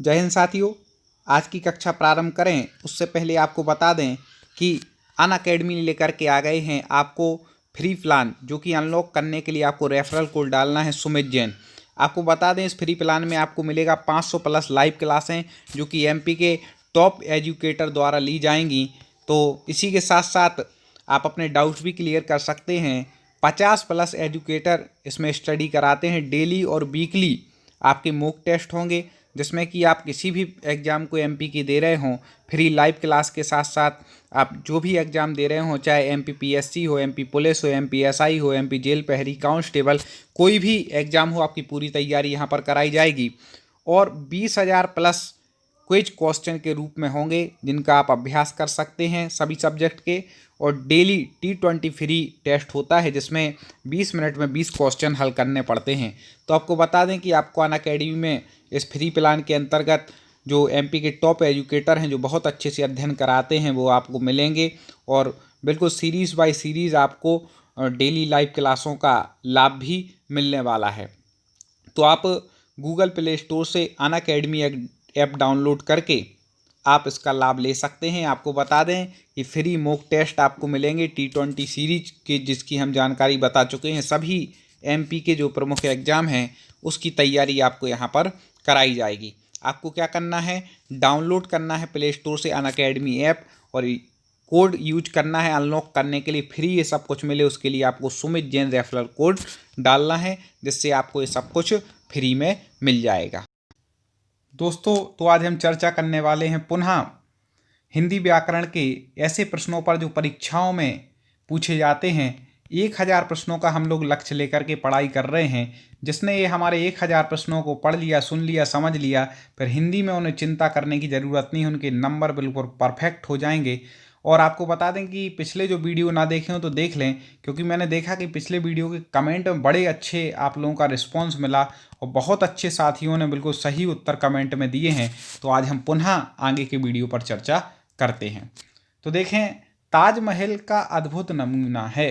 जय हिंद साथियों। आज की कक्षा प्रारंभ करें उससे पहले आपको बता दें कि अनअकैडमी लेकर के आ गए हैं आपको फ्री प्लान, जो कि अनलॉक करने के लिए आपको रेफरल कोड डालना है सुमित जैन। आपको बता दें इस फ्री प्लान में आपको मिलेगा 500 प्लस लाइव क्लासें, जो कि एमपी के टॉप एजुकेटर द्वारा ली जाएंगी। तो इसी के साथ साथ आप अपने डाउट्स भी क्लियर कर सकते हैं। 50 प्लस एजुकेटर इसमें स्टडी कराते हैं। डेली और वीकली आपके मॉक टेस्ट होंगे, जिसमें कि आप किसी भी एग्ज़ाम को एमपी की दे रहे हों, फ्री लाइव क्लास के साथ साथ आप जो भी एग्ज़ाम दे रहे हों, चाहे एमपी पीएससी हो, एमपी पुलिस हो, एमपी एसआई हो, एमपी जेल प्रहरी कांस्टेबल, कोई भी एग्ज़ाम हो, आपकी पूरी तैयारी यहाँ पर कराई जाएगी। और 20,000 प्लस क्विज क्वेश्चन के रूप में होंगे, जिनका आप अभ्यास कर सकते हैं सभी सब्जेक्ट के। और डेली T20 फ्री टेस्ट होता है, जिसमें 20 मिनट में 20 क्वेश्चन हल करने पड़ते हैं। तो आपको बता दें कि आपको अनअकैडमी में इस फ्री प्लान के अंतर्गत जो एमपी के टॉप एजुकेटर हैं, जो बहुत अच्छे से अध्ययन कराते हैं, वो आपको मिलेंगे। और बिल्कुल सीरीज़ बाय सीरीज़ आपको डेली लाइव क्लासों का लाभ भी मिलने वाला है। तो आप गूगल प्ले स्टोर से अनअकैडमी ऐप डाउनलोड करके आप इसका लाभ ले सकते हैं। आपको बता दें कि फ्री मॉक टेस्ट आपको मिलेंगे T20 सीरीज के, जिसकी हम जानकारी बता चुके हैं। सभी एमपी के जो प्रमुख एग्ज़ाम हैं उसकी तैयारी आपको यहाँ पर कराई जाएगी। आपको क्या करना है, डाउनलोड करना है प्ले स्टोर से अनअकैडमी ऐप, और कोड यूज करना है अनलॉक करने के लिए। फ्री ये सब कुछ मिले उसके लिए आपको सुमित जैन रेफरल कोड डालना है, जिससे आपको ये सब कुछ फ्री में मिल जाएगा। दोस्तों, तो आज हम चर्चा करने वाले हैं पुनः हिंदी व्याकरण के ऐसे प्रश्नों पर जो परीक्षाओं में पूछे जाते हैं। 1000 प्रश्नों का हम लोग लक्ष्य लेकर के पढ़ाई कर रहे हैं। जिसने ये हमारे 1000 प्रश्नों को पढ़ लिया, सुन लिया, समझ लिया, फिर हिंदी में उन्हें चिंता करने की ज़रूरत नहीं, उनके नंबर बिल्कुल परफेक्ट हो जाएंगे। और आपको बता दें कि पिछले जो वीडियो ना देखे हो तो देख लें, क्योंकि मैंने देखा कि पिछले वीडियो के कमेंट में बड़े अच्छे आप लोगों का रिस्पॉन्स मिला और बहुत अच्छे साथियों ने बिल्कुल सही उत्तर कमेंट में दिए हैं। तो आज हम पुनः आगे के वीडियो पर चर्चा करते हैं। तो देखें, ताजमहल का अद्भुत नमूना है।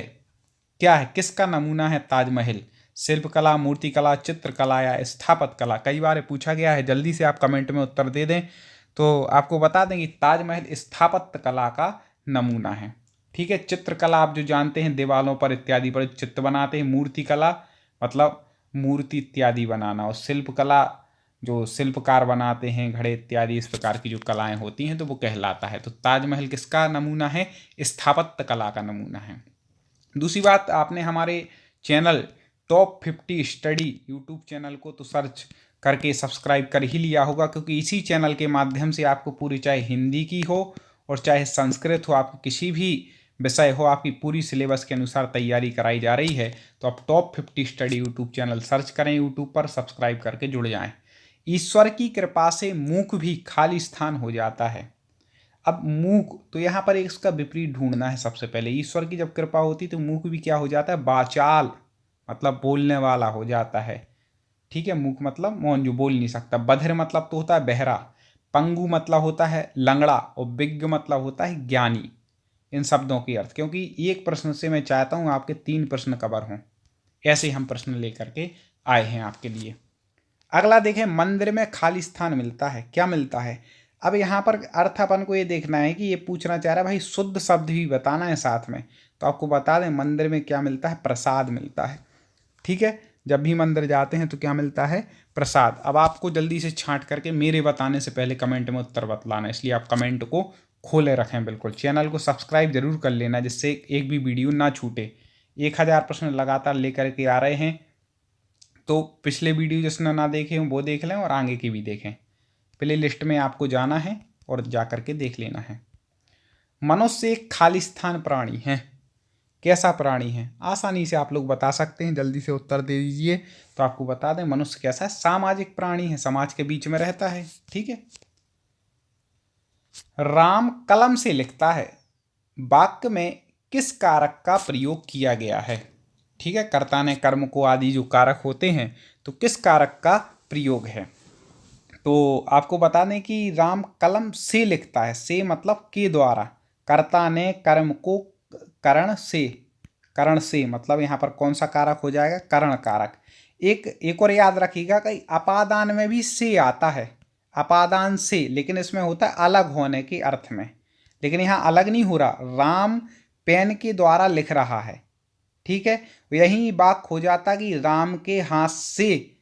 क्या है, किसका नमूना है ताजमहल? शिल्पकला, मूर्तिकला, चित्रकला या स्थापत्य कला? कई बार पूछा गया है, जल्दी से आप कमेंट में उत्तर दे दें। तो आपको बता दें कि ताजमहल स्थापत्य कला का नमूना है। ठीक है। चित्रकला आप जो जानते हैं, दीवारों पर इत्यादि पर चित्र बनाते हैं। मूर्तिकला मतलब मूर्ति इत्यादि बनाना। और शिल्पकला जो शिल्पकार बनाते हैं, घड़े इत्यादि, इस प्रकार की जो कलाएं होती हैं, तो वो कहलाता है। तो ताजमहल किसका नमूना है? स्थापत्य कला का नमूना है। दूसरी बात, आपने हमारे channel top 50 study YouTube channel को तो सर्च करके सब्सक्राइब कर ही लिया होगा, क्योंकि इसी चैनल के माध्यम से आपको पूरी, चाहे हिंदी की हो और चाहे संस्कृत हो, आपको किसी भी विषय हो, आपकी पूरी सिलेबस के अनुसार तैयारी कराई जा रही है। तो आप top 50 study YouTube channel search करें यूट्यूब पर, सब्सक्राइब करके जुड़ जाएं। ईश्वर की कृपा से मूक भी खाली स्थान हो जाता है। अब मूक, तो यहाँ पर इसका विपरीत ढूंढना है सबसे पहले। ईश्वर की जब कृपा होती तो मूक भी क्या हो जाता है? वाचाल मतलब बोलने वाला हो जाता है। ठीक है। मूक मतलब मौन, जो बोल नहीं सकता। बधिर मतलब तो होता है बहरा। पंगु मतलब होता है लंगड़ा। और विज्ञ मतलब होता है ज्ञानी। इन शब्दों की अर्थ, क्योंकि एक प्रश्न से मैं चाहता हूं आपके 3 प्रश्न कवर हों, ऐसे हम प्रश्न लेकर के आए हैं आपके लिए। अगला देखें, मंदिर में खाली स्थान मिलता है। क्या मिलता है? अब यहाँ पर अर्थ अपन को ये देखना है कि ये पूछना चाह रहा है भाई, शुद्ध शब्द भी बताना है साथ में। तो आपको बता दें, मंदिर में क्या मिलता है? प्रसाद मिलता है। ठीक है। जब भी मंदिर जाते हैं तो क्या मिलता है? प्रसाद। अब आपको जल्दी से छांट करके मेरे बताने से पहले कमेंट में उत्तर बतलाना, इसलिए आप कमेंट को खोले रखें। बिल्कुल चैनल को सब्सक्राइब जरूर कर लेना, जिससे एक भी वीडियो ना छूटे। 1000 प्रश्न लगातार लेकर के आ रहे हैं, तो पिछले वीडियो जिसने ना देखे हों वो देख लें और आगे की भी देखें। प्ले लिस्ट में आपको जाना है और जा करके देख लेना है। मनुष्य एक खाली स्थान प्राणी है। कैसा प्राणी है? आसानी से आप लोग बता सकते हैं, जल्दी से उत्तर दे दीजिए। तो आपको बता दें, मनुष्य कैसा है? सामाजिक प्राणी है, समाज के बीच में रहता है। ठीक है। राम कलम से लिखता है। वाक्य में किस कारक का प्रयोग किया गया है? ठीक है। कर्ता ने, कर्म को आदि जो कारक होते हैं, तो किस कारक का प्रयोग है? तो आपको बता दें कि राम कलम से लिखता है। से मतलब के द्वारा। कर्ता ने कर्म को करण से मतलब यहाँ पर कौन सा कारक हो जाएगा? करण कारक। एक और याद रखिएगा कि अपादान में भी से आता है। अपादान से, लेकिन इसमें होता है अलग होने के अर्थ में, लेकिन यहाँ अलग नहीं हो रहा, राम पेन के द्वारा लिख रहा है। ठीक है, यही बात हो जाता कि राम के हाथ से,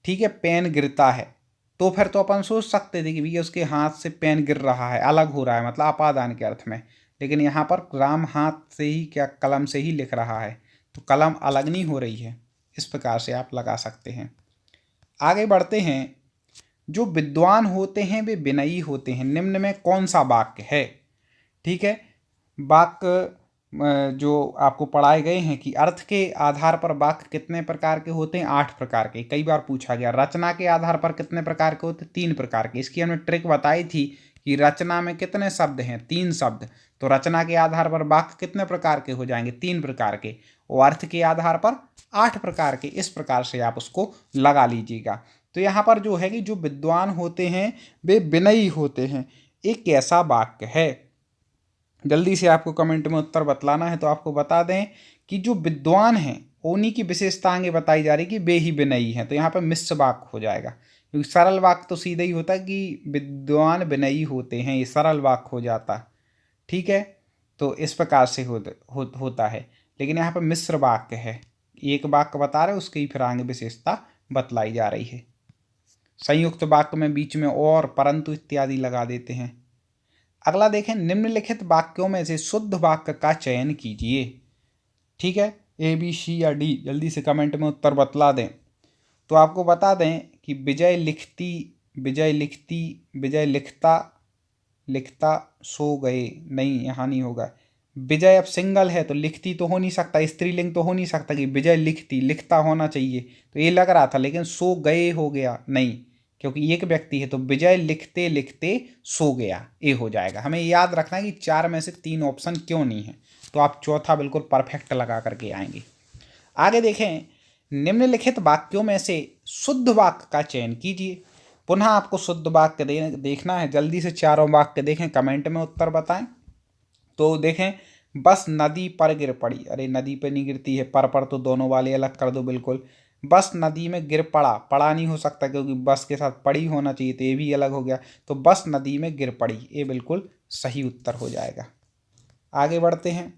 ठीक है, पेन गिरता है, तो फिर तो अपन सोच सकते थे कि भैया उसके हाथ से पेन गिर रहा है, अलग हो रहा है, मतलब अपादान के अर्थ में। लेकिन यहाँ पर राम हाथ से ही, क्या कलम से ही लिख रहा है, तो कलम अलग नहीं हो रही है। इस प्रकार से आप लगा सकते हैं। आगे बढ़ते हैं। जो विद्वान होते हैं वे विनयी होते हैं, निम्न में कौन सा वाक्य है? ठीक है, वाक्य जो आपको पढ़ाए गए हैं कि अर्थ के आधार पर वाक्य कितने प्रकार के होते हैं? 8 प्रकार के। कई बार पूछा गया रचना के आधार पर कितने प्रकार के होते हैं? 3 प्रकार के। इसकी हमने ट्रिक बताई थी कि रचना में कितने शब्द हैं? 3 शब्द। तो रचना के आधार पर वाक्य कितने प्रकार के हो जाएंगे? 3 प्रकार के। और अर्थ के आधार पर 8 प्रकार के। इस प्रकार से आप उसको लगा लीजिएगा। तो यहाँ पर जो है कि जो विद्वान होते हैं वे विनयी होते हैं, एक कैसा वाक्य है? जल्दी से आपको कमेंट में उत्तर बतलाना है। तो आपको बता दें कि जो विद्वान हैं उन्हीं की विशेषता आगे बताई जा रही कि वे ही विनयी हैं। तो यहाँ पर मिश्र वाक्य हो जाएगा, क्योंकि सरल वाक्य तो सीधा ही होता है कि विद्वान विनयी होते हैं, ये सरल वाक्य हो जाता। ठीक है, तो इस प्रकार से होता है। लेकिन यहाँ पर मिश्र वाक्य है, एक वाक्य बता रहे उसकी फिर आगे विशेषता बतलाई जा रही है। संयुक्त वाक्य में बीच में और, परंतु इत्यादि लगा देते हैं। अगला देखें, निम्नलिखित वाक्यों में से शुद्ध वाक्य का चयन कीजिए। ठीक है, ए बी सी या डी, जल्दी से कमेंट में उत्तर बतला दें। तो आपको बता दें कि विजय लिखती, विजय लिखती, विजय लिखता, लिखता सो गए, नहीं यहाँ नहीं होगा। विजय अब सिंगल है तो लिखती तो हो नहीं सकता, स्त्रीलिंग तो हो नहीं सकता कि विजय लिखती, लिखता होना चाहिए। तो ये लग रहा था, लेकिन सो गए हो गया, नहीं, क्योंकि एक व्यक्ति है। तो विजय लिखते लिखते सो गया, ये हो जाएगा। हमें याद रखना है कि 4 में से 3 ऑप्शन क्यों नहीं है। तो आप चौथा बिल्कुल परफेक्ट लगा करके आएंगे। आगे देखें, निम्नलिखित वाक्यों में से शुद्ध वाक्य का चयन कीजिए। पुनः आपको शुद्ध वाक्य देखना है। जल्दी से चारों वाक्य देखें, कमेंट में उत्तर बताएं। तो देखें, बस नदी पर गिर पड़ी, अरे नदी पर नहीं गिरती है, पर तो दोनों वाले अलग कर दो बिल्कुल। बस नदी में गिर पड़ा, पड़ा नहीं हो सकता क्योंकि बस के साथ पड़ी होना चाहिए, तो ये भी अलग हो गया। तो बस नदी में गिर पड़ी, ये बिल्कुल सही उत्तर हो जाएगा। आगे बढ़ते हैं।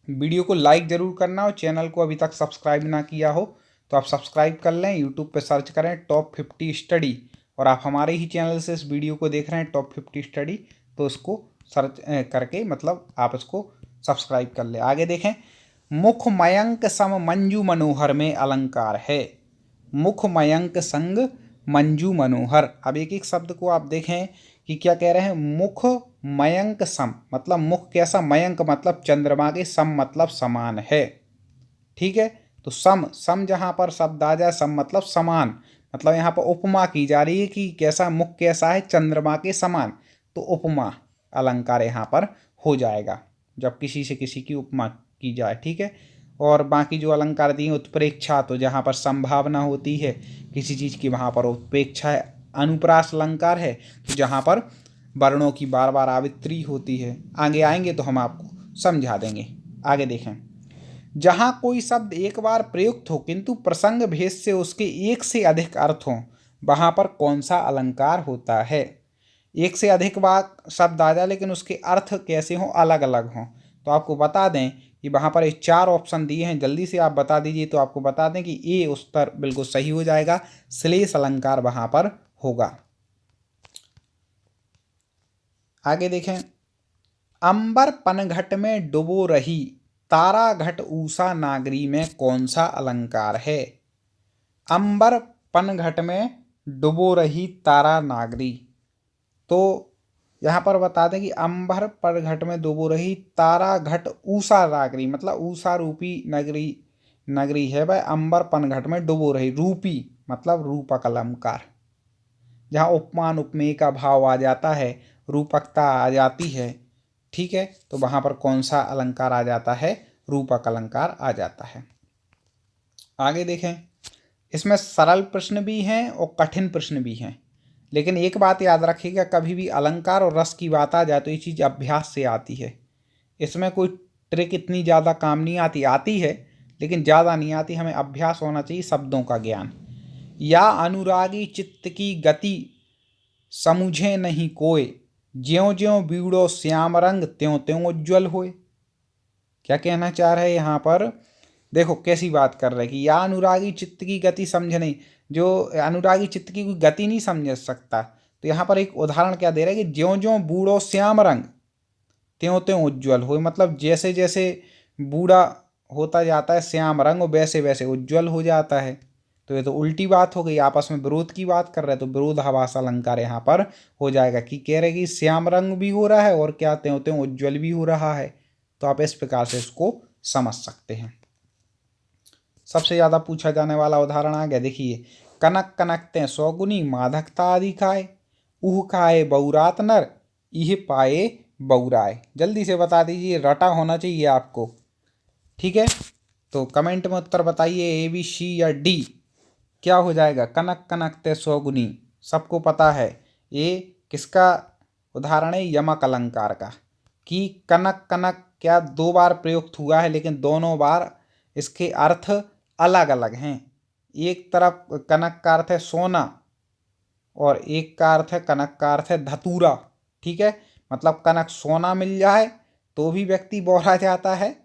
वीडियो को लाइक ज़रूर करना, और चैनल को अभी तक सब्सक्राइब ना किया हो तो आप सब्सक्राइब कर लें। यूट्यूब पे सर्च करें टॉप 50 स्टडी, और आप हमारे ही चैनल से इस वीडियो को देख रहे हैं टॉप 50 स्टडी, तो उसको सर्च करके मतलब आप इसको सब्सक्राइब कर लें। आगे देखें, मुख मयंक सम मंजू मनोहर में अलंकार है। मुख मयंक संग मंजू मनोहर। अब एक एक शब्द को आप देखें कि क्या कह रहे हैं। मुख मयंक सम मतलब मुख कैसा, मयंक मतलब चंद्रमा के, सम मतलब समान है। ठीक है, तो सम, सम जहाँ पर शब्द आ जाए, सम मतलब समान, मतलब यहाँ पर उपमा की जा रही है कि कैसा मुख कैसा है, चंद्रमा के समान। तो उपमा अलंकार यहाँ पर हो जाएगा जब किसी से किसी की उपमा की जाए। ठीक है, और बाकी जो अलंकार दिए, उत्प्रेक्षा, तो जहाँ पर संभावना होती है किसी चीज़ की, वहाँ पर उत्प्रेक्षा है। अनुप्रास अलंकार है, तो जहाँ पर वर्णों की बार बार आवृत्ति होती है। आगे आएंगे तो हम आपको समझा देंगे। आगे देखें, जहाँ कोई शब्द एक बार प्रयुक्त हो किंतु प्रसंग भेद से उसके एक से अधिक अर्थ हों, वहाँ पर कौन सा अलंकार होता है? एक से अधिक बार शब्द आ जाए लेकिन उसके अर्थ कैसे हों, अलग अलग हों। तो आपको बता दें कि वहाँ पर 4 ऑप्शन दिए हैं, जल्दी से आप बता दीजिए। तो आपको बता दें कि ये उत्तर बिल्कुल सही हो जाएगा, श्लेष अलंकार वहाँ पर होगा। आगे देखें, अंबर पनघट में डुबो रही तारा घट ऊषा नागरी में कौन सा अलंकार है? अंबर पनघट में डुबो रही तारा नागरी। तो यहाँ पर बता दें कि अंबर पनघट में डुबो रही तारा घट ऊषा नागरी, मतलब ऊषा रूपी नगरी, नगरी है वह अंबर पनघट में डुबो रही। रूपी मतलब रूपक अलंकार, जहाँ उपमान उपमेय का भाव आ जाता है, रूपकता आ जाती है। ठीक है, तो वहाँ पर कौन सा अलंकार आ जाता है? रूपक अलंकार आ जाता है। आगे देखें, इसमें सरल प्रश्न भी हैं और कठिन प्रश्न भी हैं, लेकिन एक बात याद रखिएगा, कभी भी अलंकार और रस की बात आ जाए तो ये चीज़ अभ्यास से आती है। इसमें कोई ट्रिक इतनी ज़्यादा काम नहीं आती, आती है लेकिन ज़्यादा नहीं आती। हमें अभ्यास होना चाहिए, शब्दों का ज्ञान। या अनुरागी चित्त की गति समुझे नहीं कोय, ज्यों ज्यों बीड़ो श्याम रंग त्यों त्यों उज्ज्वल होए। क्या कहना चाह रहे हैं यहाँ पर? देखो कैसी बात कर रहे हैं कि या अनुरागी चित्त की गति समझ नहीं, जो अनुरागी चित्त की कोई गति नहीं समझ सकता। तो यहाँ पर एक उदाहरण क्या दे रहा है कि ज्यों ज्यों बूढ़ो श्याम रंग त्यों त्यों उज्ज्वल हो, मतलब जैसे जैसे बूढ़ा होता जाता है श्याम रंग वैसे वैसे उज्ज्वल हो जाता है। तो ये तो उल्टी बात हो गई, आपस में विरोध की बात कर रहे हैं। तो विरोधाभास अलंकार यहाँ पर हो जाएगा कि कह रहे कि श्याम रंग भी हो रहा है और क्या त्यों त्यों उज्ज्वल भी हो रहा है। तो आप इस प्रकार से इसको समझ सकते हैं। सबसे ज्यादा पूछा जाने वाला उदाहरण आ गया, देखिए। कनक कनकते सौगुनी माधकता आदि खाए, उह खाए बहुरात नर इह पाए बहुराय। जल्दी से बता दीजिए, रटा होना चाहिए आपको, ठीक है। तो कमेंट में उत्तर बताइए, ए बी सी या डी क्या हो जाएगा। कनक कनकते सौगुनी सबको पता है, ये किसका उदाहरण है? यमक अलंकार का। कि कनक कनक क्या दो बार प्रयुक्त हुआ है, लेकिन दोनों बार इसके अर्थ अलग अलग हैं। एक तरफ कनक का अर्थ है सोना और एक का अर्थ है कनक का अर्थ है धतूरा, ठीक है। मतलब कनक सोना मिल जाए तो भी व्यक्ति बौरा जाता है,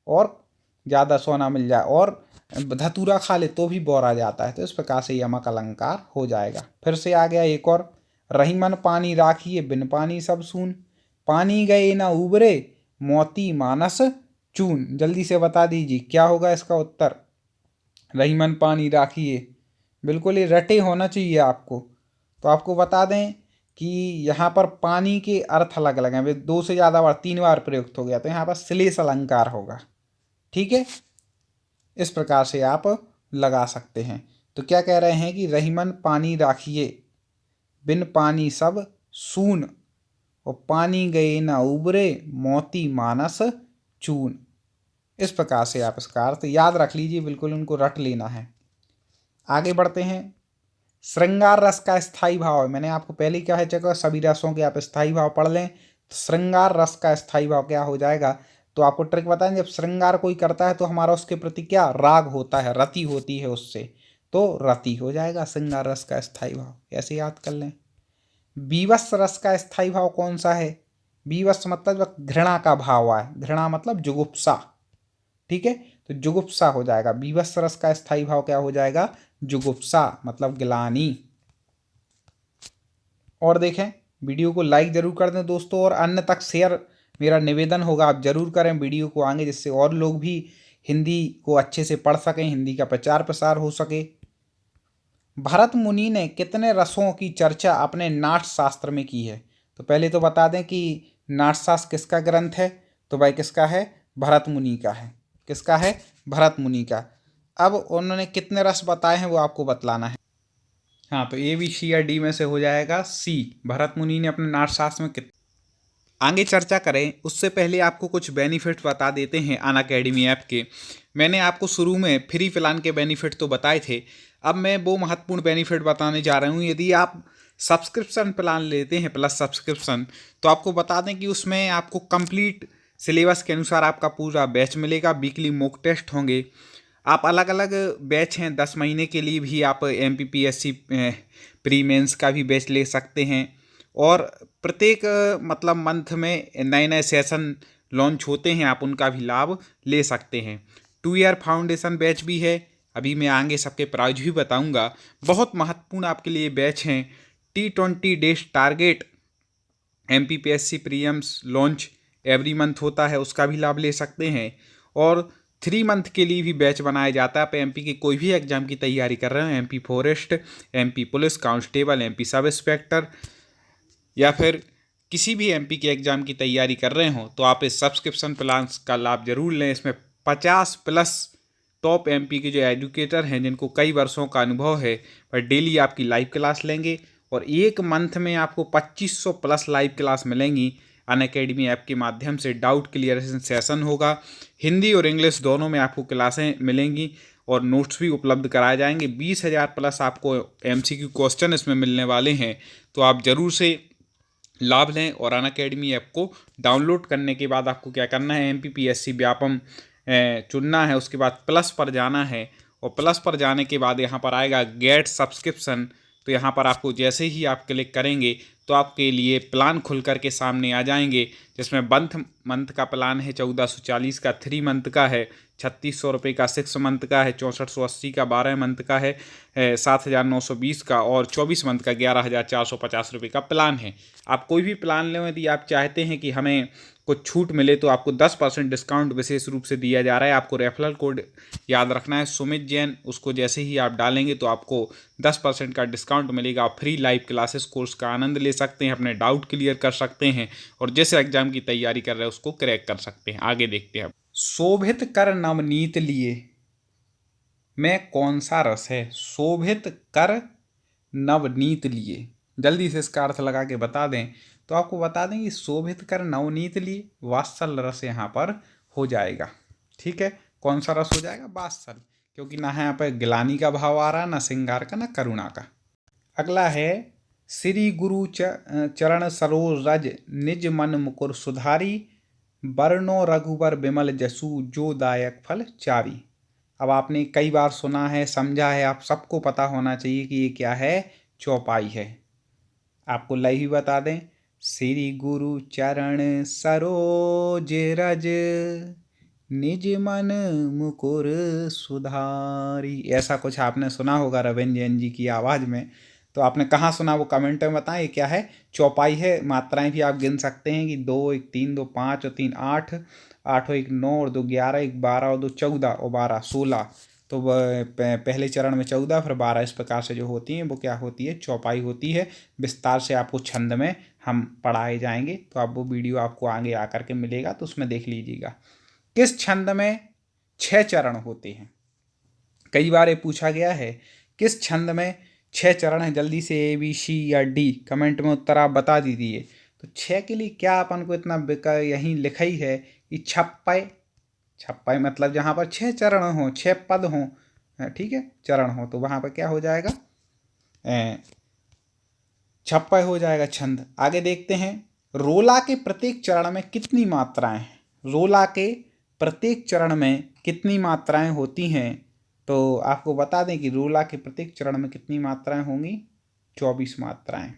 और ज़्यादा सोना मिल जाए और धतूरा खा ले तो भी बौरा जाता है। तो इस प्रकार से यमक अलंकार हो जाएगा। फिर से आ गया एक और, रही मन पानी राखिए बिन पानी सब सून, पानी गए ना उबरे मोती मानस चून। जल्दी से बता दीजिए क्या होगा इसका उत्तर। रही मन पानी राखिए, बिल्कुल ये रटे होना चाहिए आपको। तो आपको बता दें कि यहाँ पर पानी के अर्थ अलग अलग हैं, वे दो से ज़्यादा बार, 3 बार प्रयुक्त हो गया, तो यहाँ पर श्लेष अलंकार होगा, ठीक है। इस प्रकार से आप लगा सकते हैं। तो क्या कह रहे हैं कि रहीमन पानी राखिए बिन पानी सब सून, और पानी गए न उबरे मोती मानस चून। इस प्रकार से आप इसका अर्थ याद रख लीजिए, बिल्कुल उनको रट लेना है। आगे बढ़ते हैं। श्रृंगार रस का स्थायी भाव है, मैंने आपको पहले ही कहा है सभी रसों के आप स्थायी भाव पढ़ लें। तो श्रृंगार रस का स्थायी भाव क्या हो जाएगा? तो आपको ट्रिक बताएं, जब श्रृंगार कोई करता है तो हमारा उसके प्रति क्या राग होता है, रति होती है उससे, तो रति हो जाएगा श्रृंगार रस का स्थायी भाव। ऐसे याद कर लें। बीभत्स रस का स्थायी भाव कौन सा है? बीभत्स मतलब घृणा का भाव आए, घृणा मतलब जुगुप्सा, ठीक है। तो जुगुप्सा हो जाएगा। बीभत्स रस का स्थायी भाव क्या हो जाएगा? जुगुप्सा मतलब गिलानी। और देखें, वीडियो को लाइक जरूर कर दें दोस्तों, और अन्य तक शेयर मेरा निवेदन होगा आप जरूर करें वीडियो को आगे, जिससे और लोग भी हिंदी को अच्छे से पढ़ सकें, हिंदी का प्रचार प्रसार हो सके। भरत मुनि ने कितने रसों की चर्चा अपने नाट्य शास्त्र में की है? तो पहले तो बता दें कि नाट्य शास्त्र किसका ग्रंथ है? तो भाई किसका है? भरत मुनि का है। किसका है? भरत मुनि का। अब उन्होंने कितने रस बताए हैं वो आपको बतलाना है। हाँ, तो ए बी सी या डी में से हो जाएगा सी, भरत मुनि ने अपने नाट्य शास्त्र में कितने। आगे चर्चा करें उससे पहले आपको कुछ बेनिफिट बता देते हैं अनअकैडमी ऐप के। मैंने आपको शुरू में फ्री प्लान के बेनिफिट तो बताए थे, अब मैं वो महत्वपूर्ण बेनिफिट बताने जा रहा हूँ। यदि आप सब्सक्रिप्शन प्लान लेते हैं, प्लस सब्सक्रिप्शन, तो आपको बता दें कि उसमें आपको कंप्लीट सिलेबस के अनुसार आपका पूरा बैच मिलेगा। वीकली मॉक टेस्ट होंगे, आप अलग अलग बैच हैं, 10 महीने के लिए भी आप MPPSC प्री मेंस का भी बैच ले सकते हैं। और प्रत्येक मतलब मंथ में नए नए सेशन लॉन्च होते हैं, आप उनका भी लाभ ले सकते हैं। 2 ईयर फाउंडेशन बैच भी है, अभी मैं आगे सबके प्राइस भी बताऊंगा। बहुत महत्वपूर्ण आपके लिए बैच हैं। T20 days target MPPSC prelims launch every month होता है, उसका भी लाभ ले सकते हैं। और 3 मंथ के लिए भी बैच बनाया जाता है। आप MP की कोई भी एग्जाम की तैयारी कर रहे हैं, MP forest, MP police constable, MP sub inspector, या फिर किसी भी MP के एग्ज़ाम की तैयारी कर रहे हो, तो आप इस सब्सक्रिप्शन प्लान का लाभ जरूर लें। इसमें 50+ टॉप MP के जो एजुकेटर हैं, जिनको कई वर्षों का अनुभव है, वह डेली आपकी लाइव क्लास लेंगे। और एक मंथ में आपको 2500+ लाइव क्लास मिलेंगी अनअकैडमी ऐप के माध्यम से। डाउट क्लियरेशन सेशन होगा, हिंदी और इंग्लिश दोनों में आपको क्लासें मिलेंगी, और नोट्स भी उपलब्ध कराए जाएंगे। 20,000+ आपको MCQ क्वेश्चन इसमें मिलने वाले हैं। तो आप ज़रूर से लाभ लें। और अनअकैडमी ऐप को डाउनलोड करने के बाद आपको क्या करना है, MPPSC व्यापम चुनना है, उसके बाद प्लस पर जाना है, और प्लस पर जाने के बाद यहाँ पर आएगा गेट सब्सक्रिप्शन। तो यहाँ पर आपको जैसे ही आप क्लिक करेंगे तो आपके लिए प्लान खुल कर के सामने आ जाएंगे, जिसमें मंथ का प्लान है 1440 का, 3 मंथ का है 3600 रुपये का, 6 मंथ का है 6480 का, 12 मंथ का है 7920 का, और 24 मंथ का 11450 रुपये का प्लान है। आप कोई भी प्लान लें, यदि आप चाहते हैं कि हमें कुछ छूट मिले तो आपको 10% डिस्काउंट विशेष रूप से दिया जा रहा है। आपको रेफरल कोड याद रखना है सुमित जैन, उसको जैसे ही आप डालेंगे तो आपको 10% का डिस्काउंट मिलेगा। आप फ्री लाइव क्लासेस कोर्स का आनंद ले सकते हैं, अपने डाउट क्लियर कर सकते हैं और जिस एग्जाम की तैयारी कर रहे हैं उसको क्रैक कर सकते हैं। आगे देखते हैं। शोभित कर नवनीत लिए में कौन सा रस है? शोभित कर नवनीत लिए, जल्दी से इसका अर्थ लगा के बता दें तो आपको बता दें कि शोभित कर नवनीत लिए वात्सल रस यहाँ पर हो जाएगा। ठीक है, कौन सा रस हो जाएगा? वात्सल, क्योंकि ना यहाँ पर गिलानी का भाव आ रहा, ना श्रृंगार का, ना करुणा का। अगला है श्री गुरु चरण सरोज रज निज मन मुकुर सुधारी वर्णो रघुबर विमल जसु जो दायक फल चारी। अब आपने कई बार सुना है, समझा है, आप सबको पता होना चाहिए कि ये क्या है, चौपाई है। आपको लय भी बता दें, श्री गुरु चरण सरोज रज निज मन मुकुर सुधारी, ऐसा कुछ आपने सुना होगा रविंद्र जैन जी की आवाज़ में। तो आपने कहाँ सुना वो कमेंट में बताएं। ये क्या है? चौपाई है। मात्राएं भी आप गिन सकते हैं कि 2 1 3 2 5 और 3 8, 8 और 1 9 और 2 11, 1 12 और 2 14 और 12 16। तो पहले चरण में 14 फिर 12, इस प्रकार से जो होती हैं वो क्या होती है? चौपाई होती है। विस्तार से आपको छंद में हम पढ़ाए जाएंगे, तो आप वो वीडियो आपको आगे आकर के मिलेगा तो उसमें देख लीजिएगा। किस छंद में 6 चरण होते हैं? कई बार ये पूछा गया है, किस छंद में 6 चरण है? जल्दी से A B C या D कमेंट में उत्तर आप बता दीजिए। तो 6 के लिए क्या अपन को इतना यहीं लिखा ही है कि छप्पय। छप्पय मतलब जहाँ पर 6 चरण हों, 6 पद हों, ठीक है, चरण हो, तो वहाँ पर क्या हो जाएगा? छप्पय हो जाएगा छंद। आगे देखते हैं, रोला के प्रत्येक चरण में कितनी मात्राएं हैं? रोला के प्रत्येक चरण में कितनी मात्राएं होती हैं? तो आपको बता दें कि रोला के प्रत्येक चरण में कितनी मात्राएं होंगी? 24 मात्राएं।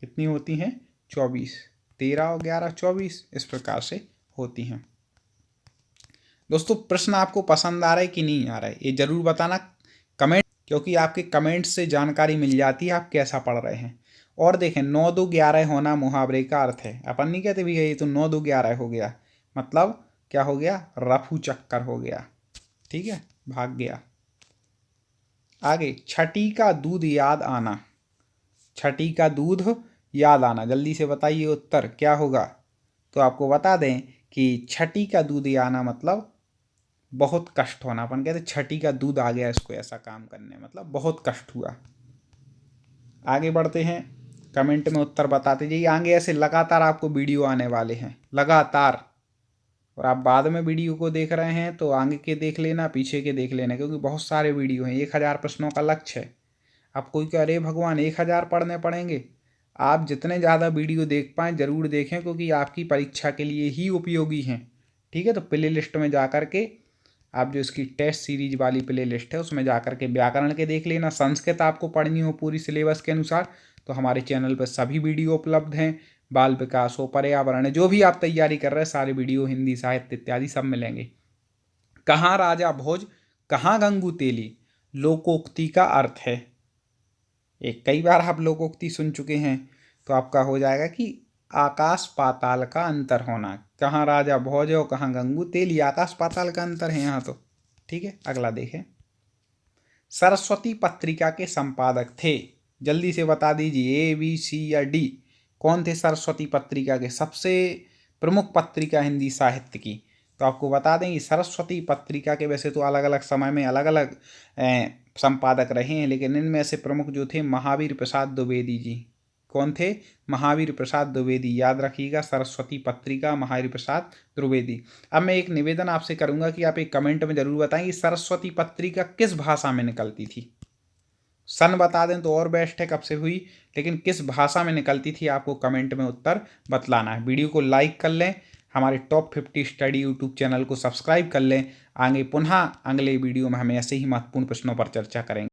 कितनी होती हैं? 24। 13 और 11 24, इस प्रकार से होती हैं। दोस्तों, प्रश्न आपको पसंद आ रहा है कि नहीं आ रहा है, ये जरूर बताना कमेंट, क्योंकि आपके कमेंट से जानकारी मिल जाती है आप कैसा पढ़ रहे हैं। और देखें, 9 2 11 होना मुहावरे का अर्थ है। अपन नहीं कहते भैया ये तो 9 2 11 हो गया, मतलब क्या हो गया? रफू चक्कर हो गया। ठीक है, भाग गया। आगे, छठी का दूध याद आना। छठी का दूध याद आना, जल्दी से बताइए उत्तर क्या होगा? तो आपको बता दें कि छठी का दूध याद आना मतलब बहुत कष्ट होना। अपन कहते छठी का दूध आ गया इसको ऐसा काम करने, मतलब बहुत कष्ट हुआ। आगे बढ़ते हैं, कमेंट में उत्तर बताते जाइए। आगे ऐसे लगातार आपको वीडियो आने वाले हैं, लगातार। और आप बाद में वीडियो को देख रहे हैं तो आगे के देख लेना, पीछे के देख लेना, क्योंकि बहुत सारे वीडियो हैं। 1000 प्रश्नों का लक्ष्य है। आप कोई कह अरे भगवान 1000 पढ़ने पड़ेंगे? आप जितने ज़्यादा वीडियो देख पाएँ ज़रूर देखें, क्योंकि आपकी परीक्षा के लिए ही उपयोगी हैं। ठीक है, तो प्ले लिस्ट में जा कर के आप जो इसकी टेस्ट सीरीज वाली प्ले लिस्ट है उसमें जा कर के व्याकरण के देख लेना। संस्कृत आपको पढ़नी हो पूरी सिलेबस के अनुसार तो हमारे चैनल पर सभी वीडियो उपलब्ध हैं। बाल विकास हो, पर्यावरण, जो भी आप तैयारी कर रहे हैं सारे वीडियो, हिंदी साहित्य इत्यादि सब मिलेंगे। कहाँ राजा भोज कहाँ गंगू तेली लोकोक्ति का अर्थ है। एक कई बार आप लोकोक्ति सुन चुके हैं, तो आपका हो जाएगा कि आकाश पाताल का अंतर होना। कहाँ राजा भोज और कहाँ गंगू तेली, आकाश पाताल का अंतर है यहाँ तो। ठीक है, अगला देखें। सरस्वती पत्रिका के संपादक थे, जल्दी से बता दीजिए A B C या D। कौन थे सरस्वती पत्रिका के सबसे प्रमुख पत्रिका हिंदी साहित्य की? तो आपको बता दें कि सरस्वती पत्रिका के वैसे तो अलग अलग समय में अलग अलग संपादक रहे हैं, लेकिन इनमें से प्रमुख जो थे महावीर प्रसाद द्विवेदी जी। कौन थे? महावीर प्रसाद द्विवेदी। याद रखिएगा, सरस्वती पत्रिका महावीर प्रसाद द्विवेदी। अब मैं एक निवेदन आपसे करूंगा कि आप एक कमेंट में जरूर बताएं कि सरस्वती पत्रिका किस भाषा में निकलती थी। सन बता दें तो और बेस्ट है कब से हुई, लेकिन किस भाषा में निकलती थी आपको कमेंट में उत्तर बतलाना है। वीडियो को लाइक कर लें, हमारे टॉप 50 स्टडी यूट्यूब चैनल को सब्सक्राइब कर लें। आगे पुनः अगले वीडियो में हम ऐसे ही महत्वपूर्ण प्रश्नों पर चर्चा करेंगे।